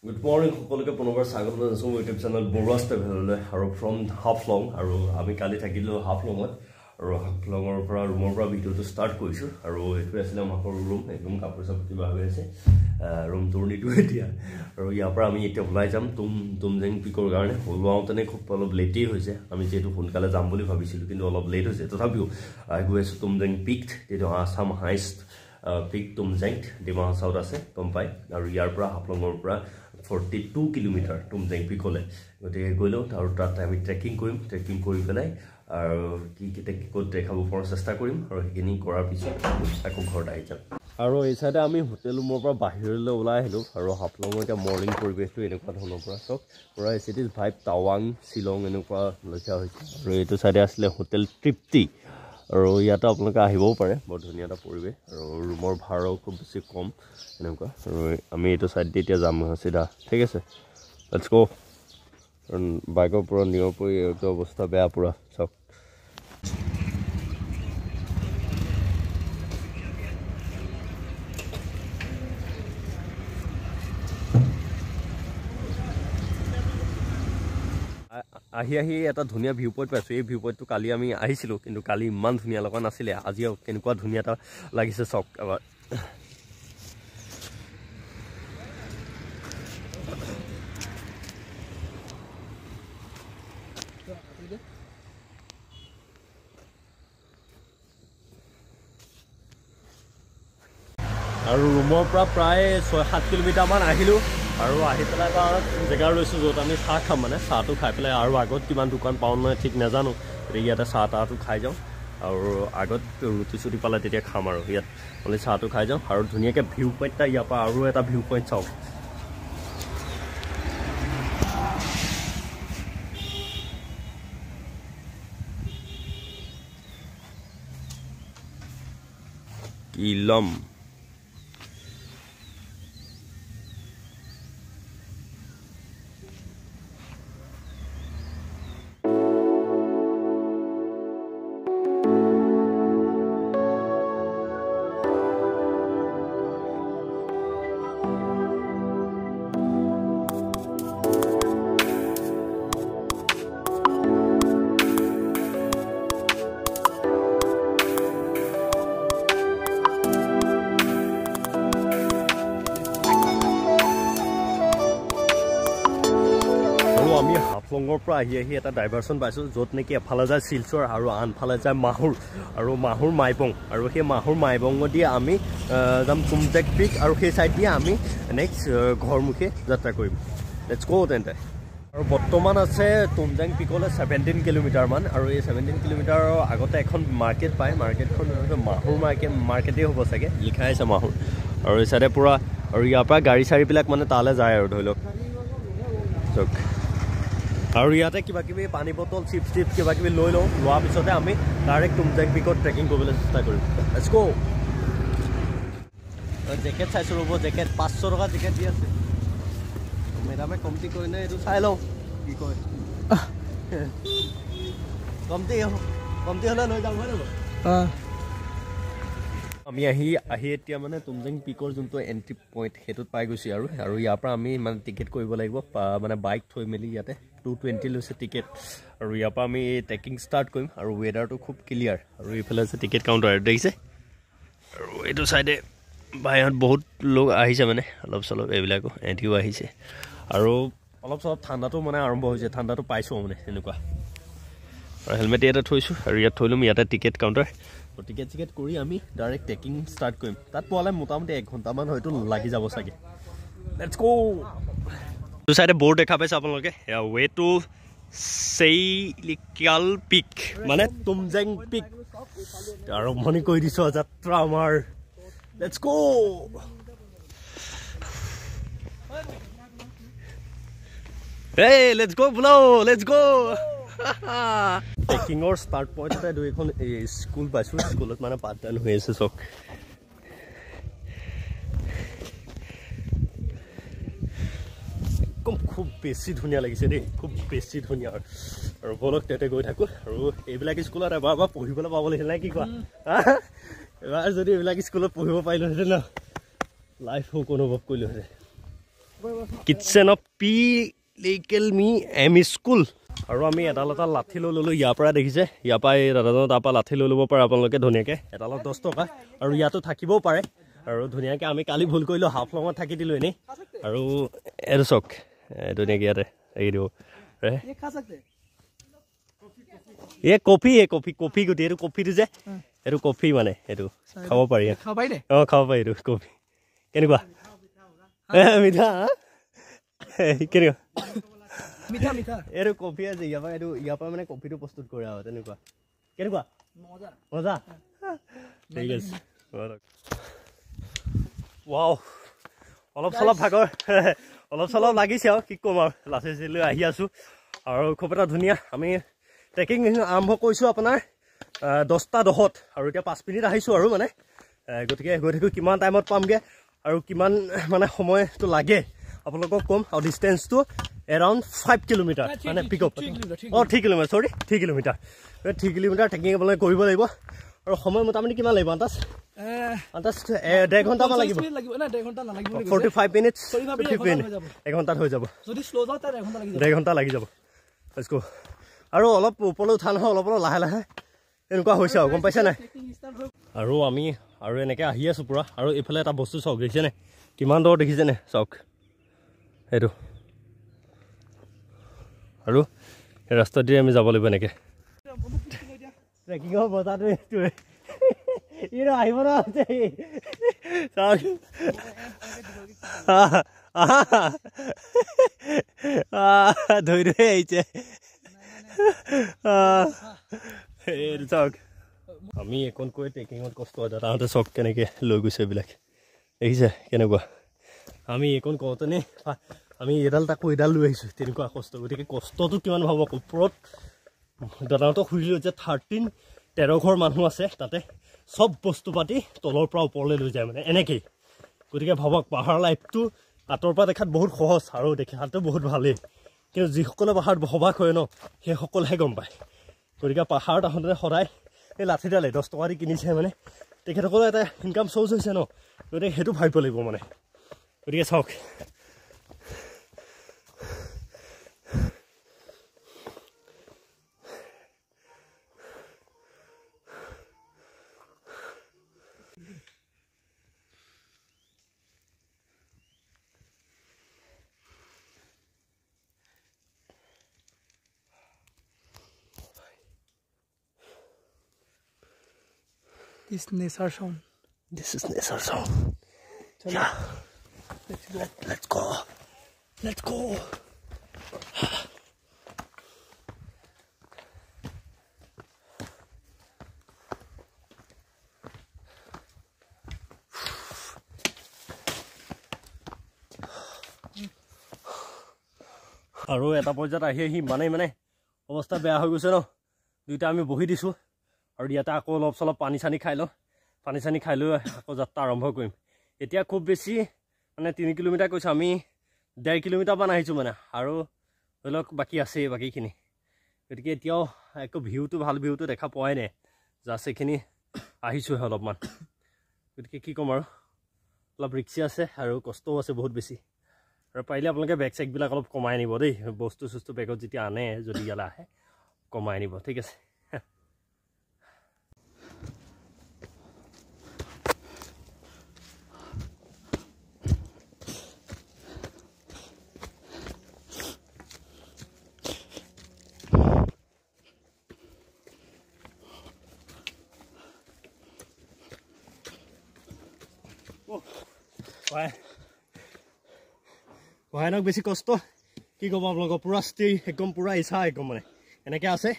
Good morning, সকলোকে পুনৰ স্বাগতম জনাইছো ইউটিউব চেনেল বৰুৱা ট্ৰেভেললৈ আৰু ফ্ৰম হাফলং আৰু আমি কালি থাকিলো হাফলঙত আৰু হাফলঙৰ পৰা ৰুমৰ পৰা ভিডিঅ'টো ষ্টাৰ্ট কৰিছো আৰু এইটো আছিল আমাৰ ৰুম একদম কাপোৰ চাপ কিবা হৈ আছে ৰুম টুৰনিটো এতিয়া আৰু ইয়াৰ পৰা আমি এতিয়া ওলাই যাম তুমজেং পিকৰ কাৰণে ওলাওঁতে খুব অলপ লেটেই হৈছে আমি যেহেতু সোনকালে যাম বুলি ভাবিছিলোঁ কিন্তু অলপ লেট হৈছে তথাপিও গৈ আছোঁ তুমজেং পিক যিটো আছাম হাইষ্ট পিক তুমজেং ডিমা হাছাওত আছে গম পাই আৰু ইয়াৰ পৰা হাফলঙৰ পৰা 42 কিলোমিটাৰ তুমজেং পিকলে গতিকে গ'লো আৰু তাত আমি ট্ৰেকিং কৰি পেলাই আৰু কি ক'ত দেখাব পৰা চেষ্টা কৰিম আৰু সেইখিনি কৰাৰ পিছত আকৌ ঘৰত আহি যাম আৰু এই চাইডে আমি হোটেল ৰুমৰ পৰা বাহিৰলৈ ওলাই আহিলোঁ আৰু হাফলঙৰ এতিয়া মৰ্ণিং পৰিৱেশটো এনেকুৱা ধৰণৰ পৰা চাওক পূৰা চিটিজ ভাইব টাৱাং শ্বিলং এনেকুৱা লেখীয়া হৈছে আৰু এইটো চাইডে আছিলে হোটেল তৃপ্তি আৰু ইয়াতে আপোনালোকে আহিবও পাৰে বৰ ধুনীয়া এটা পৰিৱেশ আৰু ৰুমৰ ভাড়াও খুব বেছি কম এনেকুৱা আৰু আমি এইটো চাইড দি এতিয়া যাম চিধা ঠিক আছে লেটছ গো কাৰণ বাইকৰ পৰা নিয়ৰ পৰি এইটো অৱস্থা বেয়া পূৰা চাওক আহি এটা ধুনীয়া ভিউ পইণ্ট পাইছোঁ এই ভিউ পইণ্টটো কালি আমি আহিছিলোঁ কিন্তু কালি ইমান ধুনীয়া লগা নাছিলে আজি কেনেকুৱা ধুনীয়া এটা লাগিছে চাওক এবাৰ আৰু ৰুমৰ পৰা প্ৰায় 6-7 কিলোমিটাৰমান আহিলোঁ আৰু আহি পেলাই এটা জেগা লৈছোঁ য'ত আমি চাহ খাম মানে চাহটো খাই পেলাই আৰু আগত কিমান দোকান পাওঁ নহয় ঠিক নাজানো গতিকে ইয়াতে চাহ তাহটো খাই যাওঁ আৰু আগত ৰুটি চুটি পালে তেতিয়া খাম আৰু ইয়াত অনলি চাহটো খাই যাওঁ আৰু ধুনীয়াকৈ ভিউ পইণ্ট এটা ইয়াৰ পৰা আৰু এটা ভিউ পইণ্ট চাওঁ কি ল'ম আমি হাফলঙৰ পৰা আহি এটা ডাইভাৰশ্যন পাইছোঁ য'ত নেকি এফালে যায় শিলচৰ আৰু আনফালে যায় মাহুৰ আৰু মাহুৰ মাইবং আৰু সেই মাহুৰ মাইবঙেদি আমি যাম তুমজেং পিক আৰু সেই চাইড দিয়ে আমি নেক্সট ঘৰমুখে যাত্ৰা কৰিম লেটছ গো তেন্তে আৰু বৰ্তমান আছে তুমজেং পিকলৈ 17 কিলোমিটাৰমান আৰু এই 17 কিলোমিটাৰৰ আগতে এখন মাৰ্কেট পায় মাৰ্কেটখন মাহুৰ মাৰ্কেটেই হ'ব চাগে লিখাই আছে মাহুৰ আৰু এই চাইডে পূৰা আৰু ইয়াৰ পৰা গাড়ী চাড়ীবিলাক মানে তালৈ যায় আৰু ধৰি লওক চাওক আৰু ইয়াতে কিবা কিবি পানী বটল চিপছ কিবা কিবি লৈ লওঁ লোৱাৰ পিছতে আমি ডাইৰেক্ট তুমজেং পিকত ট্ৰেকিং কৰিবলৈ চেষ্টা কৰিম লেটছ গো জেকেট চাইছোঁ ৰ'ব জেকেট 500 টকা জেকেট দি আছে মেডামে কমটি কৰিলে এইটো চাই লওঁ কি কয় কমটি হ'লে লৈ যাম হয় নহয় আমি আহি এতিয়া মানে তুমজেং পিকৰ যোনটো এণ্ট্ৰি পইণ্ট সেইটোত পাই গৈছোঁ আৰু ইয়াৰ পৰা আমি মানে টিকেট কৰিব লাগিব মানে বাইক থৈ মেলি ইয়াতে 220 লৈছে টিকেট আৰু ইয়াৰ পৰা আমি ট্ৰেকিং ষ্টাৰ্ট কৰিম আৰু ৱেডাৰটো খুব ক্লিয়াৰ আৰু এইফালে আছে টিকেট কাউণ্টাৰ দেখিছে আৰু এইটো চাইডে বাহিৰত বহুত লোক আহিছে মানে অলপ চলপ এইবিলাকো এণ্টিও আহিছে আৰু অলপ চলপ ঠাণ্ডাটো মানে আৰম্ভ হৈছে ঠাণ্ডাটো পাইছোঁ মানে এনেকুৱা আৰু হেলমেট ইয়াতে থৈছোঁ আৰু ইয়াত থৈ ল'ম ইয়াতে টিকেট কাউণ্টাৰ টিকেট চিকেট কৰি আমি ডাইৰেক্ট ট্ৰেকিং ষ্টাৰ্ট কৰিম তাত পোৱালে মোটামুটি 1 ঘণ্টামান হয়তো লাগি যাব চাগে লেটছ গো এইটো চাইডে বৰ্ড দেখা পাইছে আপোনালোকে ৱে টু চেইলিকাল পিক মানে তুমজেং পিক আৰম্ভণি কৰি দিছোঁ যাত্ৰা আমাৰ let's go hey let's go bro let's go ট্ৰেকিঙৰ ষ্টাৰ্ট পইণ্টতে দুইখন স্কুল পাইছোঁ স্কুলত মানে পাঠদান হৈ আছে চক খুব বেছি ধুনীয়া লাগিছে দেই খুব বেছি ধুনীয়া আৰু বলক তেতে গৈ থাকোঁ আৰু এইবিলাক স্কুলত এবাৰ পঢ়িবলৈ পাব লাগিছিল নে কি কোৱা এবাৰ যদি এইবিলাক স্কুলত পঢ়িব পাৰিলোহেঁতেন ন লাইফ সুখ অনুভৱ কৰিলোহেঁতেন কিটচেন অফ পি লিকেল মি এম স্কুল আৰু আমি এডাল লাঠি লৈ ল'লোঁ ইয়াৰ পৰা দেখিছে ইয়াৰ পৰা এই দাদাজনৰ তাৰ পৰা লাঠি লৈ ল'ব পাৰে আপোনালোকে ধুনীয়াকৈ এডালত 10 টকা আৰু ইয়াতো থাকিবও পাৰে আৰু ধুনীয়াকৈ আমি কালি ভুল কৰিলোঁ হাফলঙত থাকি দিলোঁ এনেই আৰু এইটো চাওক ধুনীয়াকৈ ইয়াতে এৰি দিব এই কফি গুটি এইটো কফিটো যে এইটো কফি মানে এইটো খাব পাৰি অঁ খাব পাৰি এইটো কফি কেনেকুৱা মিঠা কেনেকুৱা এইটো কফি আছে ইয়াৰ পৰা মানে কফিটো প্ৰস্তুত কৰে আৰু তেনেকুৱা কেনেকুৱা মজা ঠিক আছে ৱাও অলপ চলপ লাগিছে আৰু কি ক'ম আৰু লাচি লৈ আহি আছোঁ আৰু খুব এটা ধুনীয়া আমি ট্ৰেকিং আৰম্ভ কৰিছোঁ আপোনাৰ 10:10 আৰু এতিয়া 5 মিনিট আহিছোঁ আৰু মানে গতিকে গৈ থাকোঁ কিমান টাইমত পামগৈ আৰু কিমান মানে সময়টো লাগে আপোনালোকক ক'ম আৰু ডিষ্টেঞ্চটো এৰাউণ্ড 5 কিলোমিটাৰ মানে pickup 3 kilometre 3 kilometre 3 kilometre trekking আপোনালোকে কৰিব লাগিব আৰু সময় মোটামুটি কিমান লাগিব আন্তাজ 1.5 ঘণ্টামান লাগিব 45 মিনিটছ 1 ঘণ্টাত হৈ যাব যদি শ্ল' যাওঁ তাৰ 1 ঘণ্টা লাগি যাব লেটছ গো আৰু অলপ ওপৰলৈ উঠা নহয় অলপ লাহে এনেকুৱা হৈছে আৰু গম পাইছে নাই আৰু আমি আৰু এনেকৈ আহি আছোঁ পূৰা আৰু এইফালে এটা বস্তু চাওক দেখিছেনে কিমান দূৰ দেখিছেনে চাওক সেইটো আৰু এই ৰাস্তাটোৱে আমি যাব লাগিব এনেকৈ ট্ৰেকিঙৰ বজাৰটো এইটোৱে ইনো আহিব ন চাওক ধৰি আহিছে চাওক আমি একনকৈ ট্ৰেকিঙত কষ্ট হয় তাহাঁতে চক কেনেকৈ লৈ গৈছে এইবিলাক দেখিছে কেনেকুৱা আমি এইকণ কওঁতেনে আমি এডাল তাকো এডাল লৈ আহিছোঁ তেনেকুৱা কষ্ট গতিকে কষ্টটো কিমান ভাবক ওপৰত দাদাহঁতক সুধিলোঁ যে 13 ঘৰ মানুহ আছে তাতে চব বস্তু পাতি তলৰ পৰা ওপৰলৈ লৈ যায় মানে এনেকেই গতিকে ভাবক পাহাৰ লাইফটো আঁতৰ পৰা দেখাত বহুত সহজ আৰু দেখাতো বহুত ভালেই কিন্তু যিসকলে পাহাৰত বসবাস কৰে ন সেইসকলেহে গম পায় গতিকে পাহাৰত আহোঁতে সদায় এই লাঠিডালে 10 টকা দি কিনিছে মানে তেখেতসকলৰ এটা ইনকাম চ'ৰ্চ হৈছে ন গতিকে সেইটো ভাবিব লাগিব মানে গতিকে চাওক This nature sound. This is nature sound. Yeah. Let's go. Let's go. আৰু এটা পৰ্যায়ত আহি মানে অৱস্থা বেয়া হৈ গৈছে ন দুইটা আমি বহি দিছোঁ আৰু ইয়াতে আকৌ অলপ চলপ পানী চানী খাই লওঁ পানী চানী খাই লৈ আকৌ যাত্ৰা আৰম্ভ কৰিম এতিয়া খুব বেছি মানে 3 কিলোমিটাৰ কৈছোঁ আমি 1.5 কিলোমিটাৰমান আহিছোঁ মানে আৰু ধৰি লওক বাকী আছেই বাকীখিনি গতিকে এতিয়াও একো ভিউটো ভাল ভিউটো দেখা পোৱাই নাই জাষ্ট এইখিনি আহিছোঁহে অলপমান গতিকে কি ক'ম আৰু অলপ ৰিক্সি আছে আৰু কষ্টও আছে বহুত বেছি আৰু পাৰিলে আপোনালোকে বেগ চেগবিলাক অলপ কমাই আনিব দেই বস্তু চস্তু বেগত যেতিয়া আনে যদি ইয়ালৈ আহে কমাই আনিব ঠিক আছে ভয়ানক বেছি কষ্ট কি ক'ব আপোনালোকৰ পূৰা ষ্টে একদম পূৰা ইচ্ছা একদম মানে এনেকৈ আছে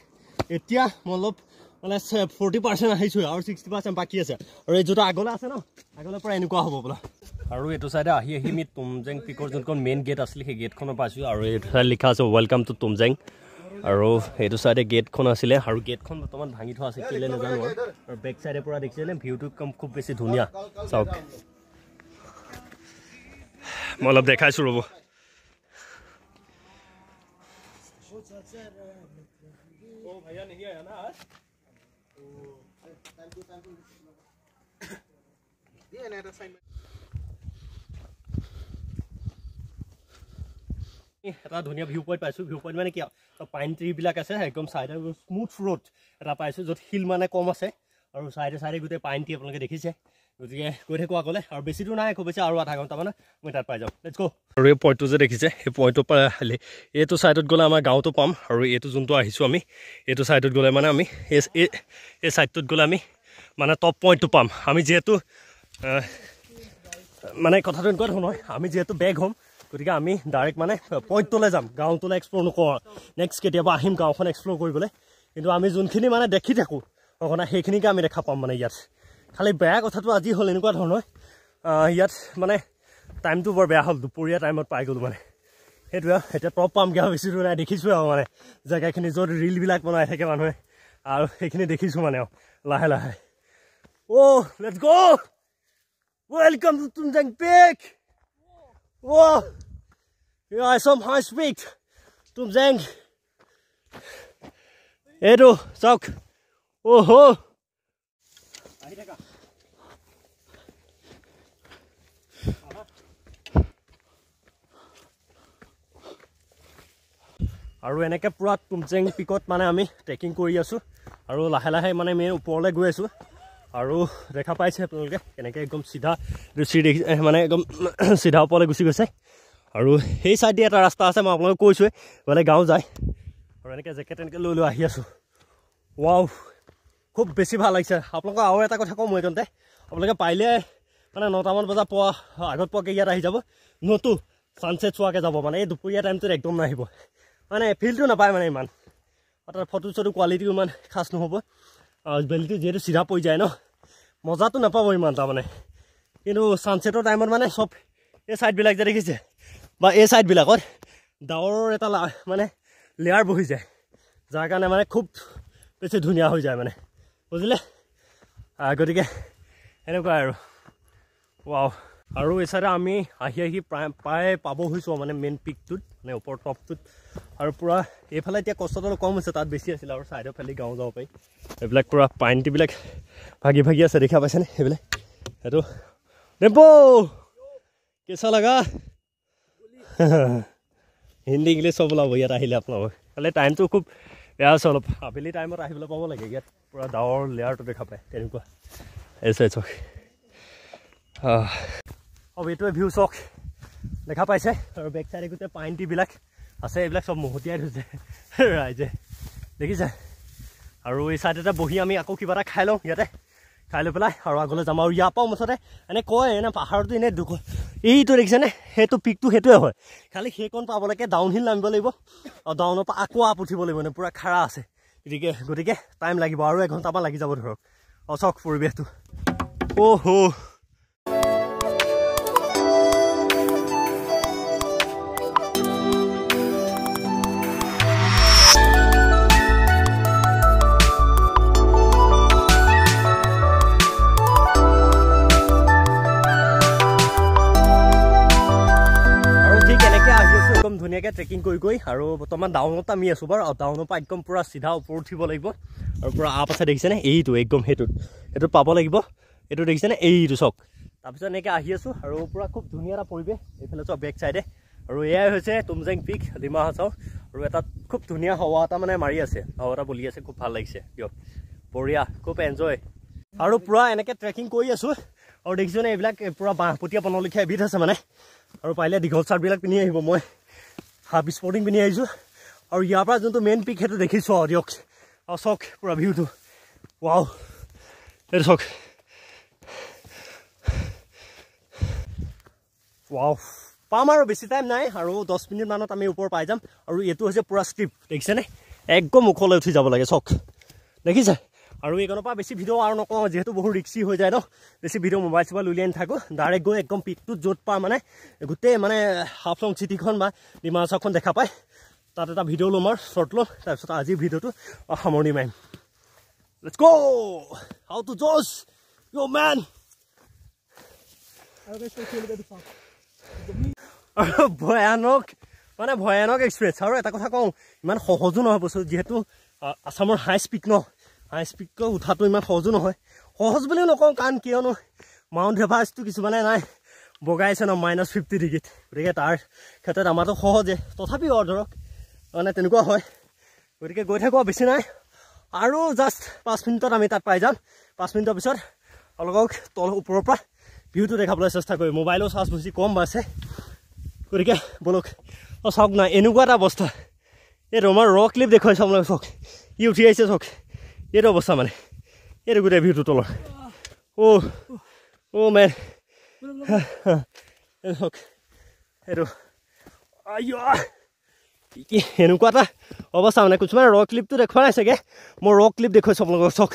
এতিয়া মই অলপ মানে 40% আহিছোঁ আৰু 60% বাকী আছে আৰু এই যোনটো আগলৈ আছে ন আগলৈ পৰা এনেকুৱা হ'ব বোলা আৰু এইটো চাইডে আহি আমি তুমজেং পিকৰ যোনখন মেইন গেট আছিলে সেই গেটখনৰ পাইছোঁ আৰু এইটো চাইড লিখা আছে ৱেলকাম টু তুমজেং আৰু এইটো চাইডে গেটখন আছিলে আৰু গেটখন বৰ্তমান ভাঙি থোৱা আছে কেলৈ নাজানো আৰু বেক চাইডে পৰা দেখিছেনে ভিউটো খুব বেছি ধুনীয়া চাওক মই অলপ দেখাইছোঁ ৰ'ব भैया नहीं आया ना आज ये ना साइन এটা ধুনীয়া ভিউ পইণ্ট পাইছোঁ ভিউ পইণ্ট মানে কি পাইন ট্ৰিবিলাক আছে একদম চাইডে স্মুথ ৰোড এটা পাইছোঁ য'ত শিল মানে কম আছে আৰু চাইডে চাইডে গোটেই পাইন ট্ৰি আপোনালোকে দেখিছে গতিকে গৈ থাকোঁ আগলৈ আৰু বেছি দূৰ নাই খুব বেছি আৰু আধা ঘণ্টা মানে মই তাত পাই যাওঁ লেটছ গো আৰু এই পইণ্টটো যে দেখিছে সেই পইণ্টৰ পৰা আহিলে এইটো ছাইডত গ'লে আমাৰ গাঁৱতো পাম আৰু এইটো যোনটো আহিছোঁ আমি এইটো ছাইডত গ'লে মানে আমি এই ছাইডটোত গ'লে আমি মানে টপ পইণ্টটো পাম আমি যিহেতু মানে কথাটো এনেকুৱা ধৰণৰ আমি যিহেতু বেগ হ'ম গতিকে আমি ডাইৰেক্ট মানে পইণ্টটোলৈ যাম গাঁৱটোলৈ এক্সপ্ল'ৰ নকৰোঁ নেক্সট কেতিয়াবা আহিম গাঁওখন এক্সপ্ল'ৰ কৰিবলৈ কিন্তু আমি যোনখিনি মানে দেখি থাকোঁ সঘনাই সেইখিনিকে আমি দেখা পাম মানে ইয়াত খালি বেয়া কথাটো আজি হ'ল এনেকুৱা ধৰণৰ ইয়াত মানে টাইমটো বৰ বেয়া হ'ল দুপৰীয়া টাইমত পাই গ'লোঁ মানে সেইটোৱে এতিয়া টপ পামগৈ আৰু বেছি দূৰ নাই দেখিছোঁ আৰু মানে জেগাখিনি য'ত ৰিলবিলাক বনাই থাকে মানুহে আৰু সেইখিনি দেখিছোঁ মানে আৰু লাহে লাহে oh' let's go' welcome to Tumjang peak Whoa! Yeah, some high speed. Tumjang. Edo, sok. Oh ho. আৰু এনেকৈ পুৰা তুমজেং পিকত মানে আমি ট্ৰেকিং কৰি আছোঁ আৰু লাহে লাহে মানে মেইন ওপৰলৈ গৈ আছোঁ আৰু দেখা পাইছে আপোনালোকে কেনেকৈ একদম চিধা মানে একদম চিধা ওপৰলৈ গুচি গৈছে আৰু সেই চাইডে এটা ৰাস্তা আছে মই আপোনালোকক কৈছোঁৱে গ'লে গাঁও যায় আৰু এনেকৈ জেকেট এনেকৈ লৈ আহি আছোঁ ৱাও খুব বেছি ভাল লাগিছে আপোনালোকক আৰু এটা কথা কওঁ মই এইকণতে আপোনালোকে পাৰিলে মানে 9টামান বজাত আগত পোৱাকৈ ইয়াত আহি যাব নতু ছানছেট চোৱাকৈ যাব মানে এই দুপৰীয়া টাইমটোত একদম নাহিব মানে ফিলটো নাপায় মানে ইমান তাত ফটো চটো কোৱালিটিও ইমান খাচ নহ'ব বেলিটো যিহেতু চিধা পৰি যায় ন মজাটো নাপাব ইমান তাৰমানে কিন্তু ছানছেটৰ টাইমত মানে চব এই ছাইডবিলাক যে দেখিছে বা এই ছাইডবিলাকত ডাৱৰৰ এটা মানে লেয়াৰ বহি যায় যাৰ কাৰণে মানে খুব বেছি ধুনীয়া হৈ যায় মানে বুজিলে গতিকে এনেকুৱা আৰু ৱাও আৰু এই চাইডে আমি আহি প্ৰায় পাব হৈছোঁ মানে মেইন পিকটোত মানে ওপৰ টপটোত আৰু পূৰা এইফালে এতিয়া কষ্টটো কম হৈছে তাত বেছি আছিলে আৰু ছাইডৰ ফালে গাঁও যাব পাৰি এইবিলাক পূৰা পাইন টিবিলাক ভাগি ভাগি আছে দেখা পাইছেনে সেইবিলাক সেইটো ডেম্পো কেঁচা লগা হিন্দী ইংলিছ চব ওলাব ইয়াত আহিলে আপোনালোক খালি টাইমটো খুব বেয়া আছে অলপ আবেলি টাইমত আহিবলৈ পাব লাগে ইয়াত পূৰা ডাৱৰ লেয়াৰটো দেখা পায় তেনেকুৱা চাওক এইটোৱে ভিউ চাওক দেখা পাইছে আৰু বেক চাইডে গোটেই পাইন টিবিলাক আছে এইবিলাক চব মহতিয়াই থৈছে ৰাইজে দেখিছে আৰু এই চাইডতে বহি আমি আকৌ কিবা এটা খাই লওঁ ইয়াতে খাই লৈ পেলাই আৰু আগলৈ যাম আৰু ইয়াৰ পৰাও মুঠতে এনে কয় এনে পাহাৰটো এনেই দুখ এইটো দেখিছেনে সেইটো পিকটো সেইটোৱে হয় খালি সেইকণ পাবলৈকে ডাউন হিল নামিব লাগিব আৰু ডাউনৰ পৰা আকৌ আপ উঠিব লাগিব মানে পূৰা খাৰা আছে গতিকে টাইম লাগিব আৰু 1 ঘণ্টামান লাগি যাব ধৰক চাওক পৰিৱেশটো অ' ধুনীয়াকৈ ট্ৰেকিং কৰি আৰু বৰ্তমান ডাউনত আমি আছোঁ বাৰু ডাউনৰ পৰা একদম পূৰা চিধা ওপৰত উঠিব লাগিব আৰু পূৰা আপ আছে দেখিছেনে এইটো একদম সেইটোত পাব লাগিব এইটো দেখিছেনে এইটো চাওক তাৰপিছত এনেকৈ আহি আছোঁ আৰু পূৰা খুব ধুনীয়া এটা পৰিৱেশ এইফালে চাওক বেক চাইডে আৰু এয়াই হৈছে তুমজেং পিক ডিমা হাছাও আৰু এটা খুব ধুনীয়া হাৱা এটা মানে মাৰি আছে হাৱা এটা বলি আছে খুব ভাল লাগিছে দিয়ক বঢ়িয়া খুব এনজয় আৰু পূৰা এনেকৈ ট্ৰেকিং কৰি আছোঁ আৰু দেখিছোঁনে এইবিলাক পূৰা বাঁহপতীয়া বনলৈকে এবিধ আছে মানে আৰু পাৰিলে দীঘল চাৰ্টবিলাক পিন্ধি আহিব মই হাফ স্পৰ্টিং পিন্ধি আহিছোঁ আৰু ইয়াৰ পৰা যোনটো মেইন পিক সেইটো দেখিছোঁ আৰু দিয়ক আৰু চাওক পূৰা ভিউটো ৱাও এইটো চাওক ৱাও পাম আৰু বেছি টাইম নাই আৰু 10 মিনিটমানত আমি ওপৰ পাই যাম আৰু এইটো হৈছে পূৰা ষ্টিপ দেখিছেনে একদম ওখলৈ উঠি যাব লাগে চাওক দেখিছে আৰু এইকণৰ পৰা বেছি ভিডিঅ' আৰু নকওঁ যিহেতু বহুত ৰিক্সি হৈ যায় ন বেছি ভিডিঅ' মোবাইল চোবাইল উলিয়াই নাথাকোঁ ডাইৰেক্ট গৈ একদম পিকটোত য'ত পাৰ মানে গোটেই মানে হাফলং চিটিখন বা ডিমা হাছাওখন দেখা পায় তাত এটা ভিডিঅ' ল'ম আৰু শ্বৰ্ট ল'ম তাৰপিছত আজিৰ ভিডিঅ'টো সামৰণি মাৰিম লেটছ গ' হাউ টু জ'চ ইউ মেন আৰু ভয়ানক এক্সপিৰিয়েঞ্চ আৰু এটা কথা কওঁ ইমান সহজো নহয় বস্তু যিহেতু আছামৰ হাই স্পীডকৈ উঠাটো ইমান সহজো নহয় সহজ বুলিও নকওঁ কাৰণ কিয়নো মাউণ্ট এভাৰেষ্টটো কিছুমানে নাই বগাইছে ন -50 ডিগ্ৰীত গতিকে তাৰ ক্ষেত্ৰত আমাৰতো সহজে তথাপিও ধৰক মানে তেনেকুৱা হয় গতিকে গৈ থাকোঁ বেছি নাই আৰু জাষ্ট 5 মিনিটত আমি তাত পাই যাম 5 মিনিটৰ পিছত অলপ তল ওপৰৰ পৰা ভিউটো দেখাবলৈ চেষ্টা কৰিম মোবাইলৰ চাৰ্জ বেছি কম আছে গতিকে বলক চাওক না এনেকুৱা এটা অৱস্থা এইটো আমাৰ ৰ ক্লিপ দেখুৱাইছোঁ আপোনালোকে চাওক ই উঠি আহিছে চাওক এইটো অৱস্থা মানে এইটো গোটেই ভিউটো তলৰ অ' মেন চাওক এইটো এনেকুৱা এটা অৱস্থা মানে কিছুমানে ৰ ক্লিপটো দেখুওৱা নাই চাগে মই ৰ ক্লিপ দেখুৱাইছোঁ আপোনালোকক চাওক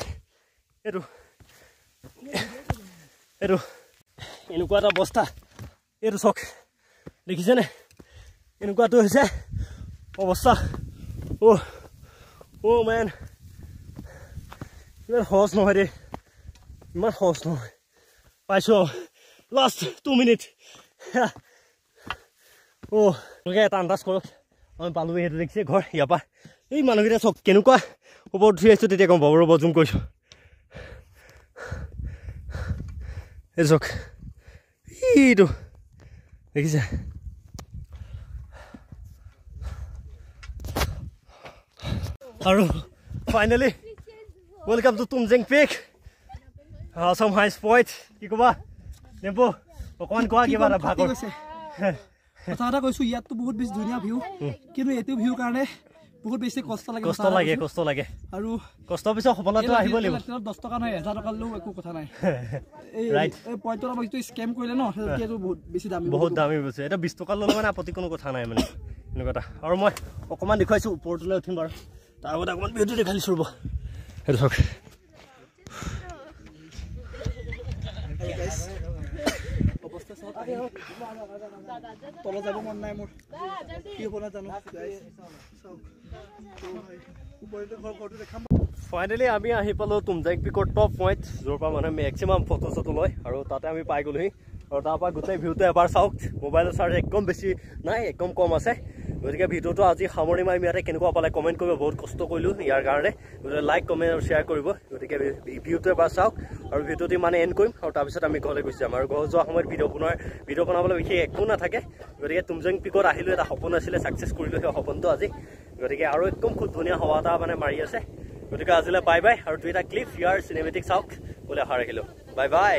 এইটো এনেকুৱা এটা অৱস্থা এইটো চাওক দেখিছেনে এনেকুৱাটো হৈছে অৱস্থা মেন ইমান সহজ নহয় দেই ইমান সহজ নহয় পাইছোঁ লাষ্ট 2 মিনিট এটা আন্দাজ কৰক আমি পালোঁ সেইটো দেখিছে ঘৰ ইয়াৰ পৰা এই মানুহকেইটা চাওক কেনেকুৱা ওপৰত উঠি আহিছোঁ তেতিয়া গম পাব ৰ'ব জুম কৰিছোঁ এই চাওক এইটো দেখিছে আৰু ফাইনেলি ৱেলকাম টু তুমজেং পিক আছাম হাইষ্ট পইণ্ট কি ক'বা নেপো অকণমান কোৱা কিবা এটা ভাগৰ কথা এটা কৈছোঁ ইয়াততো বহুত বেছি ধুনীয়া ভিউ কিন্তু এইটো ভিউ কাৰণে বহুত বেছি কষ্ট লাগে আৰু কষ্টৰ পিছত সফলতা আহিব লাগিব 10 টকা নহয় 1000 টকা লৈও একো কথা নাই এই পইণ্টৰ আমাক যিটো স্কেম কৰিলে ন সেইটো বহুত বেছি দামী হৈছে এটা 20 টকা ল'লে মানে আপত্তি কোনো কথা নাই মানে এনেকুৱা এটা আৰু মই অকণমান দেখুৱাইছোঁ ওপৰটোলৈ উঠিম বাৰু তাৰ আগতে অকণমান ভিউটো দেখাই দিছোঁ ৰ'ব সেইটো চাওক তল যাব মন নাই মোৰ কি হ'ব নাজানো ফাইনেলি আমি আহি পালোঁ তুমজাং পিকৰ টপ পইণ্ট য'ৰ পৰা মানে মেক্সিমাম ফটো চটো লয় আৰু তাতে আমি পাই গ'লোহি আৰু তাৰপৰা গোটেই ভিউটো এবাৰ চাওক মোবাইলৰ চাৰ্জ একদম বেছি নাই একদম কম আছে গতিকে ভিডিঅ'টো আজি সামৰি মাৰিম ইয়াতে কেনেকুৱা পালে কমেণ্ট কৰিব বহুত কষ্ট কৰিলোঁ ইয়াৰ কাৰণে গতিকে লাইক কমেণ্ট আৰু শ্বেয়াৰ কৰিব গতিকে ভিডিঅ'টো এবাৰ চাওক আৰু ভিডিঅ'টো মানে এণ্ড কৰিম আৰু তাৰপিছত আমি ঘৰলৈ গুচি যাম আৰু ঘৰ যোৱাৰ সময়ত ভিডিঅ' বনাবলৈ বিশেষ একো নাথাকে গতিকে তুমজাং পিকত আহিলোঁ এটা সপোন আছিলে ছাকচেছ কৰিলোঁ সেই সপোনটো আজি গতিকে আৰু একদম খুব ধুনীয়া হাৱা এটা মানে মাৰি আছে গতিকে আজিলৈ বাই বাই আৰু 2টা ক্লিপ ইয়াৰ চিনেমেটিক চাওক বোলে অহা ৰাখিলোঁ বাই বাই